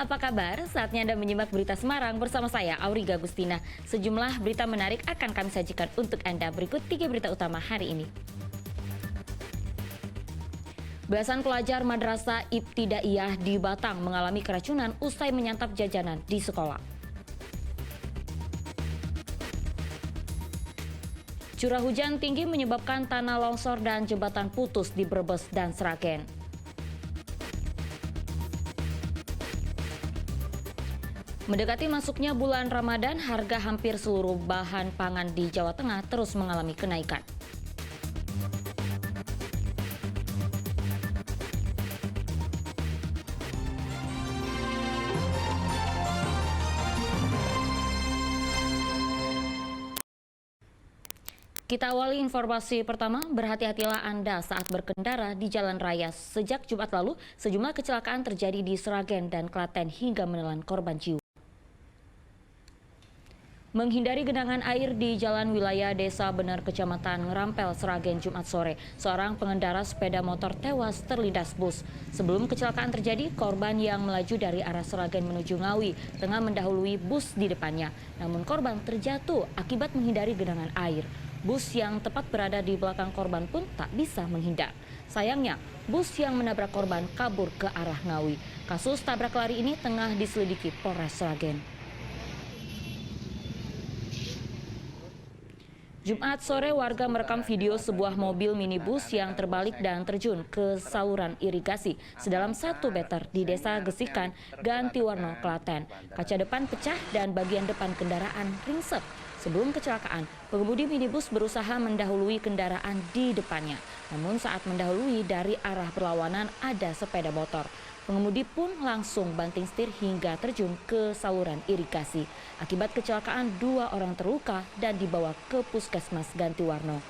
apa kabar? Saatnya Anda menyimak berita Semarang bersama saya, Auriga Gustina. Sejumlah berita menarik akan kami sajikan untuk Anda. Berikut 3 berita utama hari ini. Belasan pelajar Madrasah Ibtidaiyah di Batang mengalami keracunan usai menyantap jajanan di sekolah. Curah hujan tinggi menyebabkan tanah longsor dan jembatan putus di Brebes dan Sragen. Mendekati masuknya bulan Ramadan, harga hampir seluruh bahan pangan di Jawa Tengah terus mengalami kenaikan. Kita awali informasi pertama, berhati-hatilah Anda saat berkendara di jalan raya. Sejak Jumat lalu, sejumlah kecelakaan terjadi di Sragen dan Klaten hingga menelan korban jiwa. Menghindari genangan air di jalan wilayah Desa Bener, Kecamatan Ngerampel, Sragen, Jumat sore, seorang pengendara sepeda motor tewas terlindas bus. Sebelum kecelakaan terjadi, korban yang melaju dari arah Sragen menuju Ngawi tengah mendahului bus di depannya. Namun korban terjatuh akibat menghindari genangan air. Bus yang tepat berada di belakang korban pun tak bisa menghindar. Sayangnya, bus yang menabrak korban kabur ke arah Ngawi. Kasus tabrak lari ini tengah diselidiki Polres Sragen. Jumat sore, warga merekam video sebuah mobil minibus yang terbalik dan terjun ke saluran irigasi sedalam 1 meter di Desa Gesikan, Gantiwarno, Klaten. Kaca depan pecah dan bagian depan kendaraan ringsek. Sebelum kecelakaan, pengemudi minibus berusaha mendahului kendaraan di depannya. Namun saat mendahului dari arah berlawanan ada sepeda motor. Pengemudi pun langsung banting setir hingga terjun ke saluran irigasi. Akibat kecelakaan, 2 orang terluka dan dibawa ke Puskesmas Gantiwarno.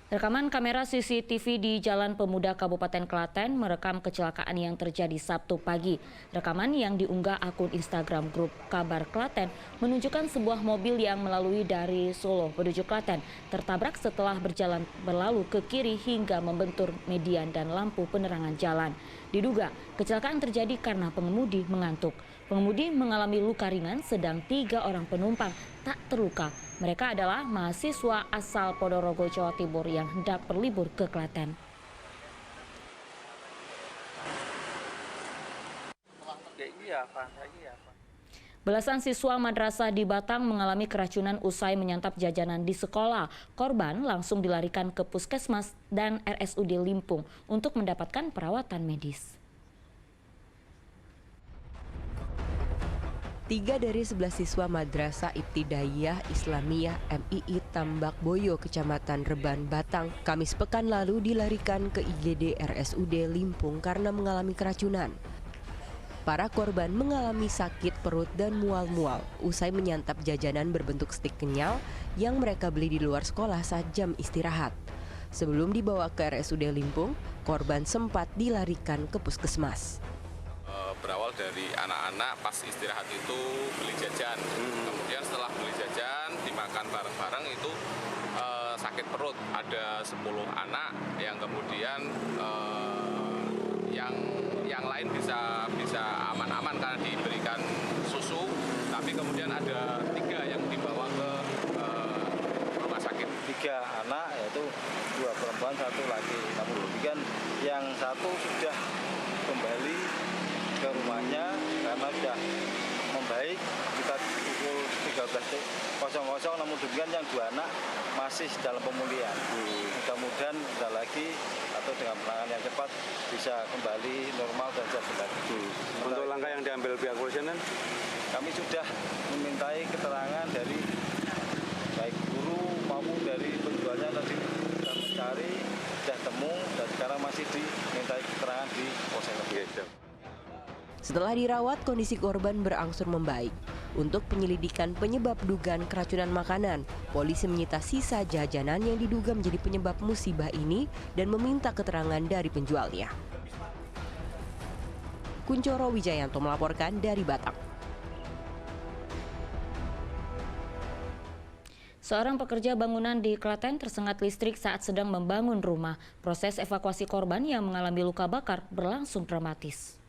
Rekaman kamera CCTV di Jalan Pemuda Kabupaten Klaten merekam kecelakaan yang terjadi Sabtu pagi. Rekaman yang diunggah akun Instagram grup Kabar Klaten menunjukkan sebuah mobil yang melalui dari Solo menuju Klaten tertabrak setelah berlalu ke kiri hingga membentur median dan lampu penerangan jalan. Diduga kecelakaan terjadi karena pengemudi mengantuk. Pengemudi mengalami luka ringan, sedang 3 orang penumpang tak terluka. Mereka adalah mahasiswa asal Ponorogo, Jawa Timur yang hendak berlibur ke Klaten. Belasan siswa madrasah di Batang mengalami keracunan usai menyantap jajanan di sekolah. Korban langsung dilarikan ke Puskesmas dan RSUD Limpung untuk mendapatkan perawatan medis. 3 dari 11 siswa Madrasah Ibtidaiyah Islamiyah MII Tambak Boyo, Kecamatan Reban, Batang, Kamis pekan lalu dilarikan ke IGD RSUD Limpung karena mengalami keracunan. Para korban mengalami sakit perut dan mual-mual usai menyantap jajanan berbentuk stik kenyal yang mereka beli di luar sekolah saat jam istirahat. Sebelum dibawa ke RSUD Limpung, korban sempat dilarikan ke Puskesmas. Berawal dari anak-anak pas istirahat itu beli jajan, kemudian setelah beli jajan dimakan bareng-bareng itu sakit perut. Ada 10 anak yang kemudian yang lain bisa aman-aman karena diberikan susu, tapi kemudian ada 3 yang dibawa ke rumah sakit. 3 anak, yaitu 2 perempuan 1 laki. Namun demikian yang 1 sudah kembali ke rumahnya karena sudah membaik sekitar pukul 13.00, namun demikian yang 2 anak masih dalam pemulihan. Mudah-mudahan tidak lagi atau dengan penanganan yang cepat bisa kembali normal dan sehat kembali. Untuk langkah yang diambil pihak kepolisian, kami sudah memintai keterangan dari baik guru maupun dari penjualnya, tadi sudah mencari, sudah temu, dan sekarang masih dimintai keterangan di Polsek. Setelah dirawat, kondisi korban berangsur membaik. Untuk penyelidikan penyebab dugaan keracunan makanan, polisi menyita sisa jajanan yang diduga menjadi penyebab musibah ini dan meminta keterangan dari penjualnya. Kuncoro Wijayanto melaporkan dari Batang. Seorang pekerja bangunan di Klaten tersengat listrik saat sedang membangun rumah. Proses evakuasi korban yang mengalami luka bakar berlangsung dramatis.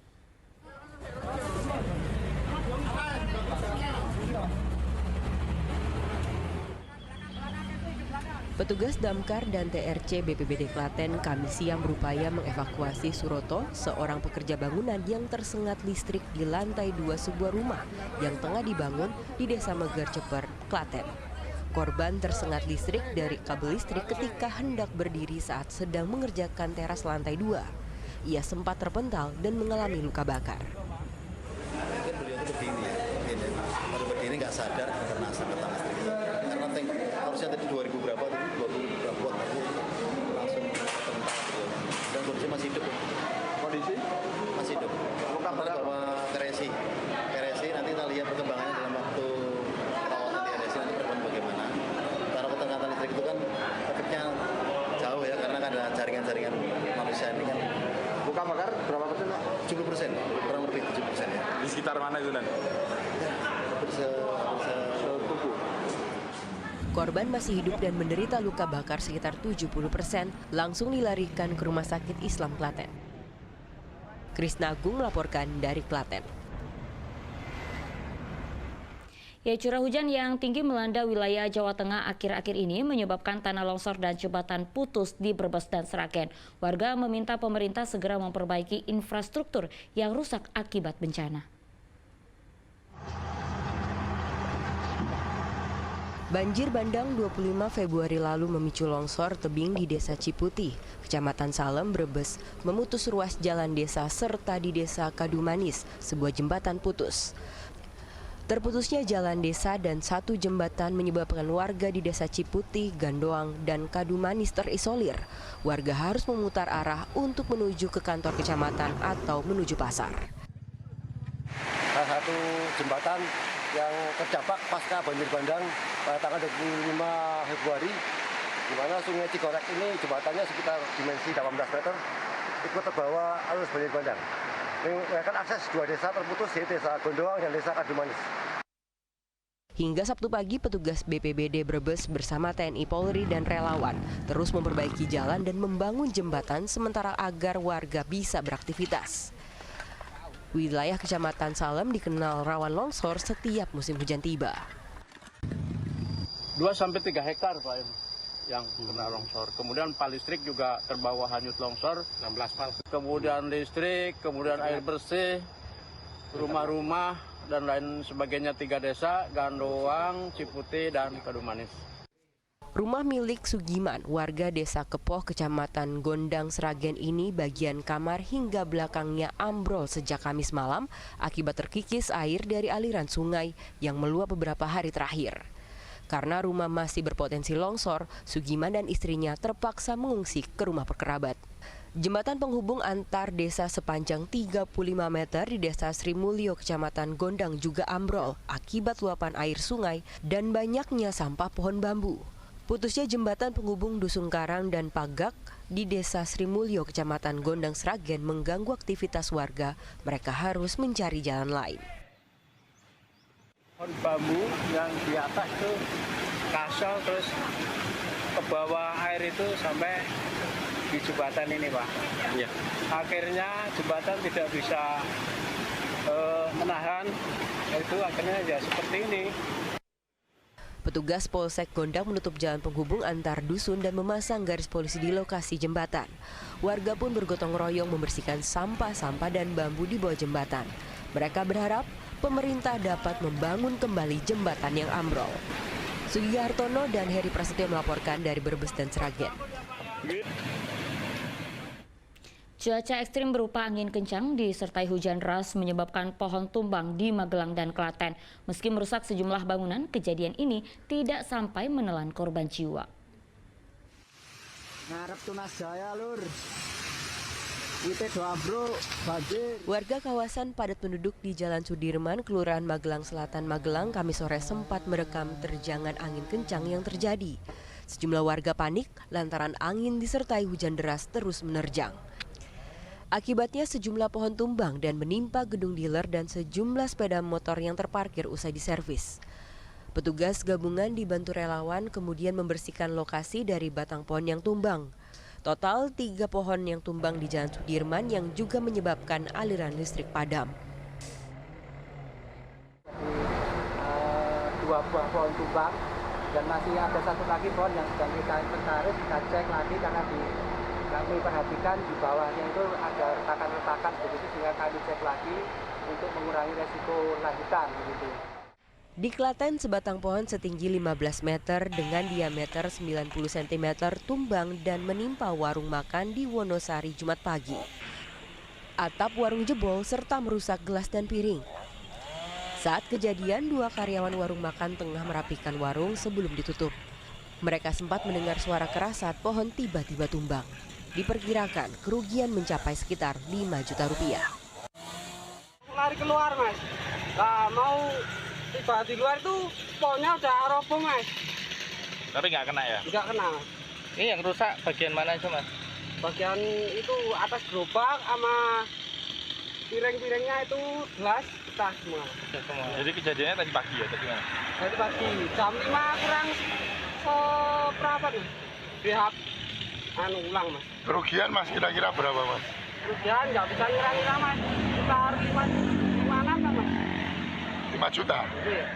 Petugas Damkar dan TRC BPBD Klaten Kamis siang berupaya mengevakuasi Suroto, seorang pekerja bangunan yang tersengat listrik di lantai 2 sebuah rumah yang tengah dibangun di Desa Megar Ceper, Klaten. Korban tersengat listrik dari kabel listrik ketika hendak berdiri saat sedang mengerjakan teras lantai 2. Ia sempat terpental dan mengalami luka bakar. Beliau itu berdiri nggak sadar karena asap pertama listrik. Karena harusnya tadi 2000 berapa, 20 berapa watt langsung terpental beliau. Dan kondisi masih hidup. Kondisi masih hidup. Luka bawa ke RSI. Nanti kita lihat perkembangannya dalam waktu perawatan di RSI nanti perkembangan bagaimana. Karena keterkaitan listrik itu kan efeknya jauh ya karena ada jaringan-jaringan manusia ini kan. Luka bakar berapa persen, Pak? 70%, kurang lebih 70% ya. Di sekitar mana itu, Dan? Korban masih hidup dan menderita luka bakar sekitar 70%, langsung dilarikan ke Rumah Sakit Islam Klaten. Krisna Agung melaporkan dari Klaten. Ya, curah hujan yang tinggi melanda wilayah Jawa Tengah akhir-akhir ini menyebabkan tanah longsor dan jembatan putus di Brebes dan Sragen. Warga meminta pemerintah segera memperbaiki infrastruktur yang rusak akibat bencana. Banjir bandang 25 Februari lalu memicu longsor tebing di Desa Ciputih, Kecamatan Salem, Brebes, memutus ruas jalan desa serta di Desa Kadumanis, sebuah jembatan putus. Terputusnya jalan desa dan satu jembatan menyebabkan warga di Desa Ciputih, Gandoang, dan Kadumanis terisolir. Warga harus memutar arah untuk menuju ke kantor kecamatan atau menuju pasar. Salah satu jembatan yang terdampak pasca banjir bandang pada tanggal 25 Februari, di mana Sungai Cigorek ini jembatannya sekitar dimensi 18 meter, ikut terbawa arus banjir bandang. Mengakibatkan akses dua desa terputus, yaitu Desa Gondoang dan Desa Kadumanis. Hingga Sabtu pagi, petugas BPBD Brebes bersama TNI Polri dan relawan terus memperbaiki jalan dan membangun jembatan sementara agar warga bisa beraktivitas. Wilayah Kecamatan Salem dikenal rawan longsor setiap musim hujan tiba. 2-3 hektar Pak yang kena longsor. Kemudian pal listrik juga terbawa hanyut longsor, 16 pal. Kemudian listrik, kemudian air bersih, rumah-rumah dan lain sebagainya 3 desa, Gandoang, Ciputih, dan Kadumanis. Rumah milik Sugiman, warga Desa Kepoh, Kecamatan Gondang, Sragen ini bagian kamar hingga belakangnya ambrol sejak Kamis malam akibat terkikis air dari aliran sungai yang meluap beberapa hari terakhir. Karena rumah masih berpotensi longsor, Sugiman dan istrinya terpaksa mengungsi ke rumah kerabat. Jembatan penghubung antar desa sepanjang 35 meter di Desa Sri Mulyo, Kecamatan Gondang juga ambrol akibat luapan air sungai dan banyaknya sampah pohon bambu. Putusnya jembatan penghubung Dusun Karang dan Pagak di Desa Sri Mulyo, Kecamatan Gondang, Sragen mengganggu aktivitas warga. Mereka harus mencari jalan lain. Pohon bambu yang di atas itu kasar terus ke bawah air itu sampai di jembatan ini Pak. Ya. Akhirnya jembatan tidak bisa menahan, itu akhirnya ya seperti ini. Petugas Polsek Gondang menutup jalan penghubung antar dusun dan memasang garis polisi di lokasi jembatan. Warga pun bergotong royong membersihkan sampah-sampah dan bambu di bawah jembatan. Mereka berharap pemerintah dapat membangun kembali jembatan yang ambrol. Sugi Hartono dan Heri Prasetyo melaporkan dari Brebes dan Sragen. Cuaca ekstrim berupa angin kencang disertai hujan deras menyebabkan pohon tumbang di Magelang dan Klaten. Meski merusak sejumlah bangunan, kejadian ini tidak sampai menelan korban jiwa. Ngarep tunas jaya lur. Kita doa bro, banjir. Warga kawasan padat penduduk di Jalan Sudirman, Kelurahan Magelang Selatan, Magelang, Kamis sore sempat merekam terjangan angin kencang yang terjadi. Sejumlah warga panik lantaran angin disertai hujan deras terus menerjang. Akibatnya sejumlah pohon tumbang dan menimpa gedung dealer dan sejumlah sepeda motor yang terparkir usai diservis. Petugas gabungan dibantu relawan kemudian membersihkan lokasi dari batang pohon yang tumbang. Total 3 pohon yang tumbang di Jalan Sudirman yang juga menyebabkan aliran listrik padam. 2 buah pohon tumbang dan masih ada 1 lagi pohon yang sedang kita inventaris, kita cek lagi karena kami perhatikan di bawahnya itu ada retakan-retakan begitu, sehingga kami cek lagi untuk mengurangi resiko lanjutan begitu. Di Klaten, sebatang pohon setinggi 15 meter dengan diameter 90 cm tumbang dan menimpa warung makan di Wonosari Jumat pagi. Atap warung jebol serta merusak gelas dan piring. Saat kejadian, 2 karyawan warung makan tengah merapikan warung sebelum ditutup. Mereka sempat mendengar suara keras saat pohon tiba-tiba tumbang. Diperkirakan kerugian mencapai sekitar 5 juta rupiah. Lari keluar, Mas. Nah, mau tiba di luar itu pohonnya udah roboh, Mas. Tapi nggak kena ya? Nggak kena. Ini yang rusak bagian mana itu, Mas? Bagian itu atas gerobak sama piring-piringnya itu gelas pecah semua. Jadi kejadiannya tadi pagi ya? Tadi mana? Tadi pagi jam 5 kurang seperempat nih. Pihak ulang, Mas. Kerugian Mas kira-kira berapa Mas? Kerugian nggak bisa ngira-ngira, Mas. Sekitar 5 Mas. 5 juta? Iya.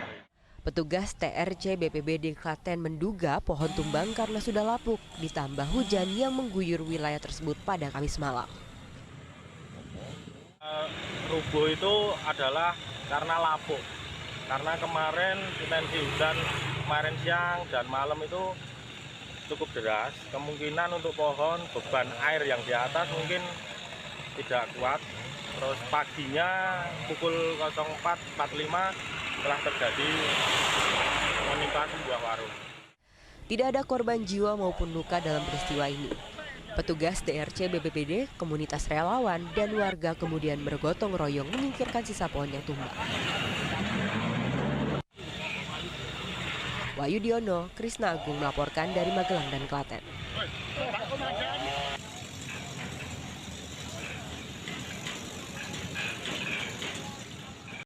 Petugas TRC BPBD Klaten menduga pohon tumbang karena sudah lapuk, ditambah hujan yang mengguyur wilayah tersebut pada Kamis malam. Rubuh itu adalah karena lapuk. Karena kemarin intensi hujan kemarin siang dan malam itu cukup deras. Kemungkinan untuk pohon beban air yang di atas mungkin tidak kuat. Terus paginya pukul 04.45 telah terjadi menimpa sebuah warung. Tidak ada korban jiwa maupun luka dalam peristiwa ini. Petugas TRC BPBD, komunitas relawan, dan warga kemudian bergotong royong menyingkirkan sisa pohon yang tumbang. Wahyu Diono, Krisna Agung melaporkan dari Magelang dan Klaten.